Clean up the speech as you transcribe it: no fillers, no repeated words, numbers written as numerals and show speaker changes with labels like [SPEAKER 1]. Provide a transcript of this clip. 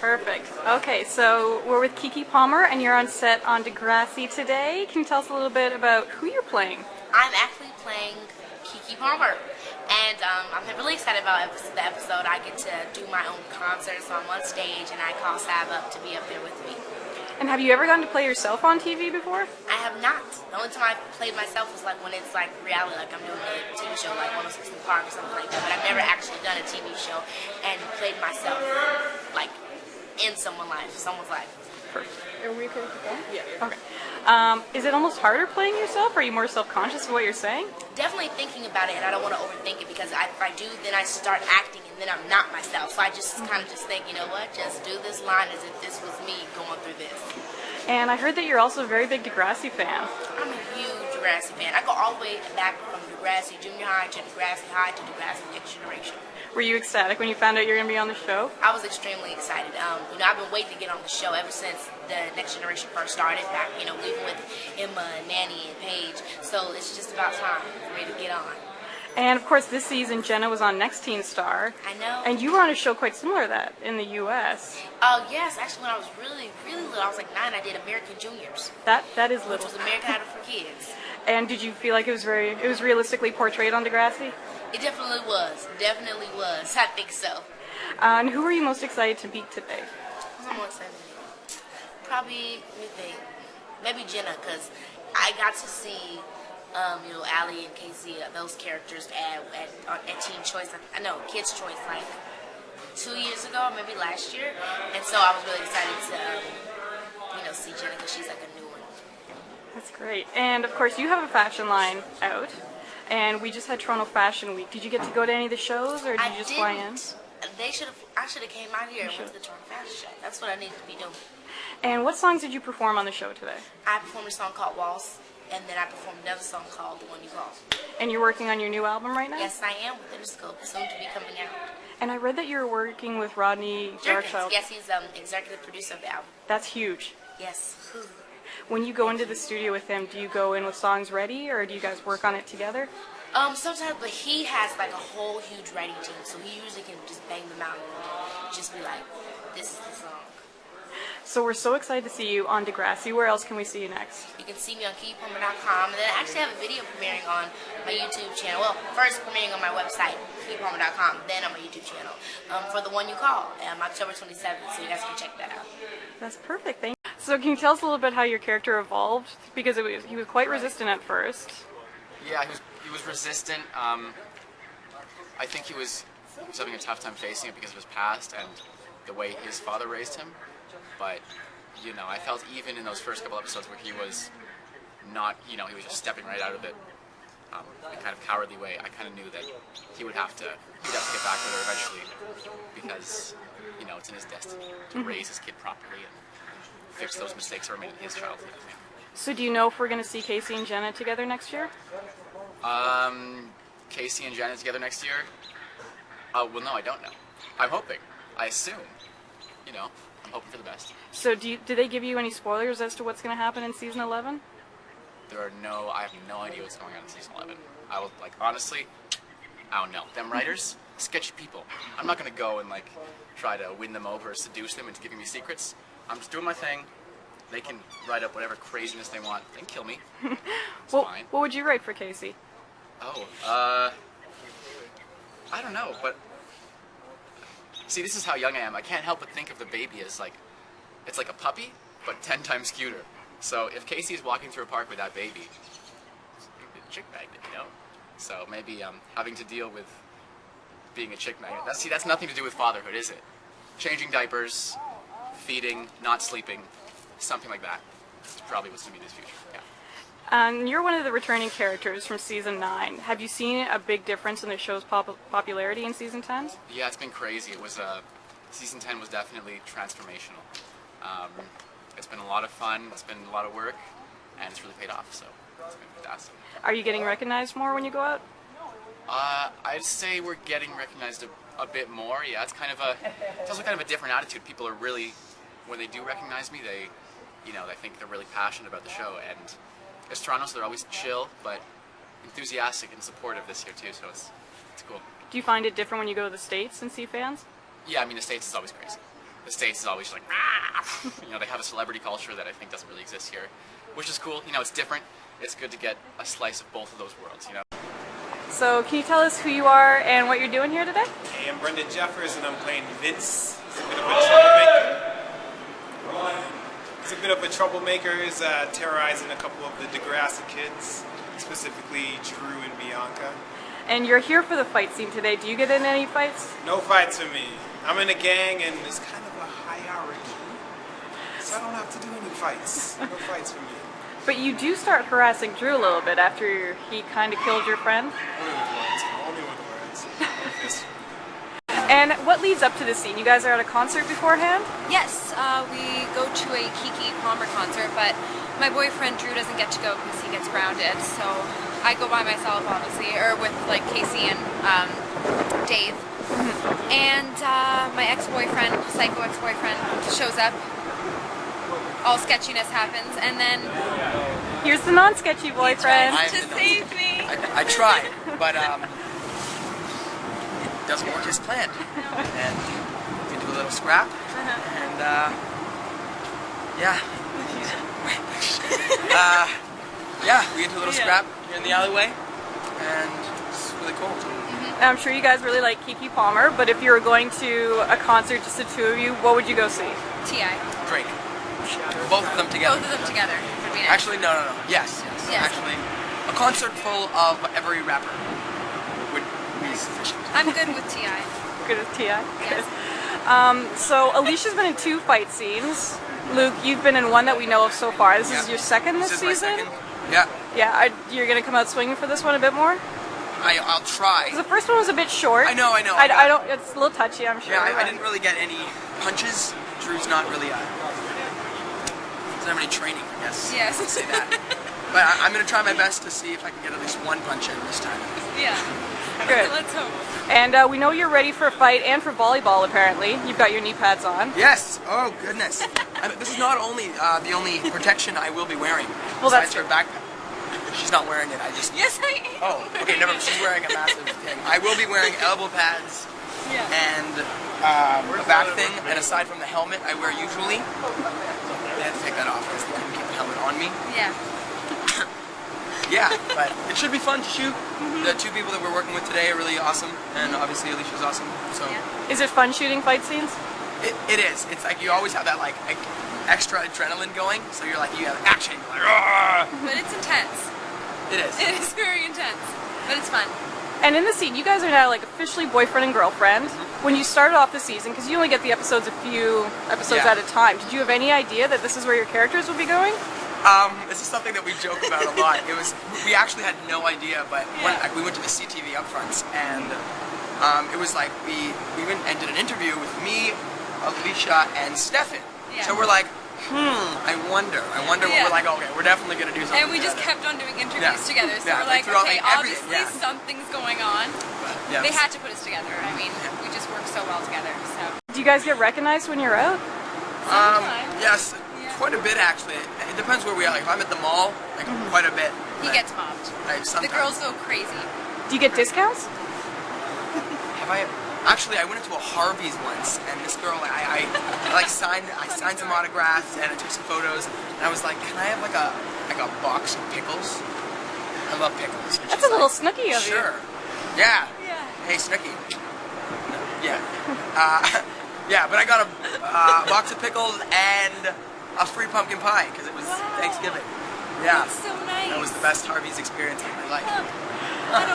[SPEAKER 1] Perfect. Okay, so we're with Keke Palmer, and you're on set on Degrassi today. Can you tell us a little bit about who you're playing?
[SPEAKER 2] I'm actually playing Keke Palmer, and I'm really excited about the episode. I get to do my own concert, so I'm on stage, and I call Sav up to be up there with me.
[SPEAKER 1] And have you ever gotten to play yourself on TV before?
[SPEAKER 2] I have not. The only time I played myself was like when it's like reality, like I'm doing a TV show like 106 in the Park or something like that, but I've never actually done a TV show and played myself like in someone's life.
[SPEAKER 1] Perfect. Are we okay with that? Yeah. Okay. Is it almost harder playing yourself? Are you more self-conscious of what you're saying?
[SPEAKER 2] Definitely thinking about it, and I don't want to overthink it because if I do, then I start acting, and then I'm not myself. So I just kind of just think, you know what, just do this line as if this was me going through this.
[SPEAKER 1] And I heard that you're also a very big Degrassi fan.
[SPEAKER 2] I'm a huge Degrassi fan. I go all the way back from Degrassi Junior High to Degrassi High to Degrassi Next Generation.
[SPEAKER 1] Were you ecstatic when you found out you were going to be on the show?
[SPEAKER 2] I was extremely excited. I've been waiting to get on the show ever since the Next Generation first started back, even with Emma and Manny and Paige. So it's just about time for me to get on.
[SPEAKER 1] And of course, this season, Jenna was on Next Teen Star.
[SPEAKER 2] I know.
[SPEAKER 1] And you were on a show quite similar to that in the U.S.
[SPEAKER 2] Oh, yes. Actually, when I was really, really little, I was like 9, I did American Juniors.
[SPEAKER 1] That is little.
[SPEAKER 2] Which was American Idol for kids.
[SPEAKER 1] And did you feel like it was realistically portrayed on Degrassi?
[SPEAKER 2] It definitely was. Definitely was. I think so.
[SPEAKER 1] And who are you most excited to meet today?
[SPEAKER 2] I'm most excited to meet? Probably, let me think. Maybe Jenna, because I got to see, Ali and Casey, those characters at Teen Choice. I know, Kids Choice, like 2 years ago, or maybe last year. And so I was really excited to, see Jenna, because she's like a new one.
[SPEAKER 1] That's great. And of course, you have a fashion line out. And we just had Toronto Fashion Week. Did you get to go to any of the shows, or did you just fly in?
[SPEAKER 2] I should have came out here and went to the Toronto Fashion Show. That's what I needed to be doing.
[SPEAKER 1] And what songs did you perform on the show today?
[SPEAKER 2] I performed a song called Waltz, and then I performed another song called The One You Call.
[SPEAKER 1] And you're working on your new album right now?
[SPEAKER 2] Yes, I am, with Interscope, soon to be coming out.
[SPEAKER 1] And I read that you're working with Rodney Darkchild.
[SPEAKER 2] Yes, he's executive producer of the album.
[SPEAKER 1] That's huge.
[SPEAKER 2] Yes.
[SPEAKER 1] When you go into the studio with him, do you go in with songs ready, or do you guys work on it together?
[SPEAKER 2] Sometimes, but he has like a whole huge writing team, so he usually can just bang them out and just be like, this is the song.
[SPEAKER 1] So we're so excited to see you on Degrassi. Where else can we see you next?
[SPEAKER 2] You can see me on KekePalmer.com, and then I actually have a video premiering on my YouTube channel. Well, first premiering on my website, KekePalmer.com, then on my YouTube channel, for The One You Call, October 27th, so you guys can check that out.
[SPEAKER 1] That's perfect, thank you. So can you tell us a little bit how your character evolved? Because he was quite resistant at first.
[SPEAKER 3] Yeah, he was resistant. I think he was having a tough time facing it because of his past and the way his father raised him. But, I felt even in those first couple episodes where he was not, he was just stepping right out of it in a kind of cowardly way, I kind of knew that he'd have to get back with her eventually because, it's in his destiny to raise his kid properly and fix those mistakes that were made in his childhood.
[SPEAKER 1] So do you know if we're going to see Casey and Jenna together next year?
[SPEAKER 3] Casey and Jenna together next year? Well, no, I don't know. I'm hoping. I assume. I'm hoping for the best.
[SPEAKER 1] So do they give you any spoilers as to what's going to happen in season 11?
[SPEAKER 3] I have no idea what's going on in season 11. Honestly, I don't know. Them writers, sketchy people. I'm not going to go and, try to win them over or seduce them into giving me secrets. I'm just doing my thing. They can write up whatever craziness they want. They can kill me. It's fine.
[SPEAKER 1] What would you write for Casey?
[SPEAKER 3] Oh, I don't know, but see, this is how young I am. I can't help but think of the baby as it's like a puppy, but 10 times cuter. So if Casey is walking through a park with that baby, it's a chick magnet, So maybe having to deal with being a chick magnet. That's nothing to do with fatherhood, is it? Changing diapers, feeding, not sleeping, something like that. It's probably what's going to be in his future, yeah.
[SPEAKER 1] And you're one of the returning characters from season 9. Have you seen a big difference in the show's popularity in season 10?
[SPEAKER 3] Yeah, it's been crazy. It was season 10 was definitely transformational. It's been a lot of fun. It's been a lot of work, and it's really paid off. So it's been fantastic.
[SPEAKER 1] Are you getting recognized more when you go out?
[SPEAKER 3] I'd say we're getting recognized a bit more. Yeah, it's also kind of a different attitude. People are really, when they do recognize me, they think they're really passionate about the show, and it's Toronto, so they're always chill, but enthusiastic and supportive this year too, so it's cool.
[SPEAKER 1] Do you find it different when you go to the States and see fans?
[SPEAKER 3] Yeah, the States is always crazy. the States is always like, ah! You know, they have a celebrity culture that I think doesn't really exist here, which is cool. You know, it's different. It's good to get a slice of both of those worlds, you know.
[SPEAKER 1] So can you tell us who you are and what you're doing here today?
[SPEAKER 4] Hey, I'm Brenden and I'm playing Vince. He's a bit of a troublemaker. He's a bit of a troublemaker. He's terrorizing a couple of the Degrassi kids, specifically Drew and Bianca.
[SPEAKER 1] And you're here for the fight scene today. Do you get in any fights?
[SPEAKER 4] No fights for me. I'm in a gang and it's kind of a hierarchy, so I don't have to do any fights. No fights for me.
[SPEAKER 1] But you do start harassing Drew a little bit after he kind of killed your friend.
[SPEAKER 4] Only with words. Only with words. Yes.
[SPEAKER 1] And what leads up to this scene? You guys are at a concert beforehand?
[SPEAKER 5] Yes, we go to a Keke Palmer concert, but my boyfriend Drew doesn't get to go because he gets grounded, so I go by myself, obviously, or with like Casey and Dave. And my ex-boyfriend, psycho ex-boyfriend, shows up. All sketchiness happens, and then
[SPEAKER 1] Here's the non-sketchy boyfriend.
[SPEAKER 5] he tries to save me.
[SPEAKER 6] I tried, but it doesn't work as planned. And we do a little scrap, and we get into a little scrap here in the alleyway, and it's really cool.
[SPEAKER 1] I'm sure you guys really like Keke Palmer, but if you were going to a concert, just the two of you, what would you go see?
[SPEAKER 5] T.I.
[SPEAKER 6] Drake. Both of them together.
[SPEAKER 5] Both of them together would be nice.
[SPEAKER 6] Actually, no. Yes.
[SPEAKER 5] Yes.
[SPEAKER 6] Actually, a concert full of every rapper would be sufficient.
[SPEAKER 5] I'm good with T.I.
[SPEAKER 1] Good with T.I.?
[SPEAKER 5] Yes.
[SPEAKER 1] So Alicia's been in 2 fight scenes. Luke, you've been in one that we know of so far. This is your second this
[SPEAKER 6] This is
[SPEAKER 1] season?
[SPEAKER 6] my second. Yeah.
[SPEAKER 1] Yeah, you're going to come out swinging for this one a bit more?
[SPEAKER 6] I'll try.
[SPEAKER 1] 'Cause the first one was a bit short.
[SPEAKER 6] I know.
[SPEAKER 1] I don't. It's a little touchy, I'm sure.
[SPEAKER 6] Yeah, I didn't really get any punches. Drew's not really doesn't have any training, I guess.
[SPEAKER 5] Yes.
[SPEAKER 6] I'll say that. But I'm gonna try my best to see if I can get at least one punch in this time.
[SPEAKER 5] Yeah.
[SPEAKER 1] Good.
[SPEAKER 5] Let's hope.
[SPEAKER 1] And we know you're ready for a fight and for volleyball. Apparently, you've got your knee pads on.
[SPEAKER 6] Yes. Oh goodness. This is not only the only protection I will be wearing.
[SPEAKER 1] Well, that's
[SPEAKER 6] besides her backpack. She's not wearing it. I just.
[SPEAKER 5] Yes, I am.
[SPEAKER 6] Oh, okay. Never. She's wearing a massive thing. I will be wearing elbow pads.
[SPEAKER 5] Yeah.
[SPEAKER 6] And a back thing, and aside from the helmet I wear usually, I had to take that off because they couldn't keep the helmet on me.
[SPEAKER 5] Yeah.
[SPEAKER 6] Yeah, but it should be fun to shoot. The 2 people that we're working with today are really awesome, and obviously Alicia's awesome. So
[SPEAKER 1] Is it fun shooting fight scenes?
[SPEAKER 6] it is. It's like you always have that like extra adrenaline going, so you're like you have action, you're like, "Argh!"
[SPEAKER 5] But it's intense.
[SPEAKER 6] It is.
[SPEAKER 5] It is very intense. But it's fun.
[SPEAKER 1] And in the scene, you guys are now like officially boyfriend and girlfriend. When you started off the season, because you only get the episodes a few episodes
[SPEAKER 6] Yeah.
[SPEAKER 1] at a time, did you have any idea that this is where your characters would be going?
[SPEAKER 6] This is something that we joke about a lot. We actually had no idea, but we went to the CTV upfronts, and it was like we went and did an interview with me, Alicia, and Stefan.
[SPEAKER 5] Yeah.
[SPEAKER 6] So we're like, I wonder what
[SPEAKER 5] Yeah.
[SPEAKER 6] we're like. Okay, we're definitely gonna do something.
[SPEAKER 5] And we just
[SPEAKER 6] together.
[SPEAKER 5] kept on doing interviews
[SPEAKER 6] Yeah.
[SPEAKER 5] together. So
[SPEAKER 6] Yeah,
[SPEAKER 5] we're
[SPEAKER 6] like
[SPEAKER 5] like,
[SPEAKER 6] throughout,
[SPEAKER 5] okay,
[SPEAKER 6] like, everything,
[SPEAKER 5] obviously
[SPEAKER 6] yeah.
[SPEAKER 5] something's going on.
[SPEAKER 6] Yeah.
[SPEAKER 5] They had to put us together. I mean, we just work so well together. So
[SPEAKER 1] Do you guys get recognized when you're out?
[SPEAKER 5] sometimes
[SPEAKER 6] Yes,
[SPEAKER 5] Yeah.
[SPEAKER 6] quite a bit actually. It depends where we are. Like if I'm at the mall, like quite a bit.
[SPEAKER 5] he
[SPEAKER 6] But
[SPEAKER 5] gets mobbed.
[SPEAKER 6] I
[SPEAKER 5] The
[SPEAKER 6] sometimes-
[SPEAKER 5] girls go crazy.
[SPEAKER 1] Do you get discounts?
[SPEAKER 6] Have I? Actually, I went into a Harvey's once, and this girl, I signed some autographs, and I took some photos, and I was like, "Can I have like a box of pickles? I love pickles." And
[SPEAKER 1] That's
[SPEAKER 6] she's
[SPEAKER 1] a little
[SPEAKER 6] like,
[SPEAKER 1] snooky of you.
[SPEAKER 6] Sure. Yeah.
[SPEAKER 5] Yeah.
[SPEAKER 6] Hey, Snooki. Yeah. Yeah, but I got a box of pickles and a free pumpkin pie because it was
[SPEAKER 5] Wow.
[SPEAKER 6] Thanksgiving. Yeah.
[SPEAKER 5] That's so nice.
[SPEAKER 6] That was the best Harvey's experience of my life.
[SPEAKER 5] I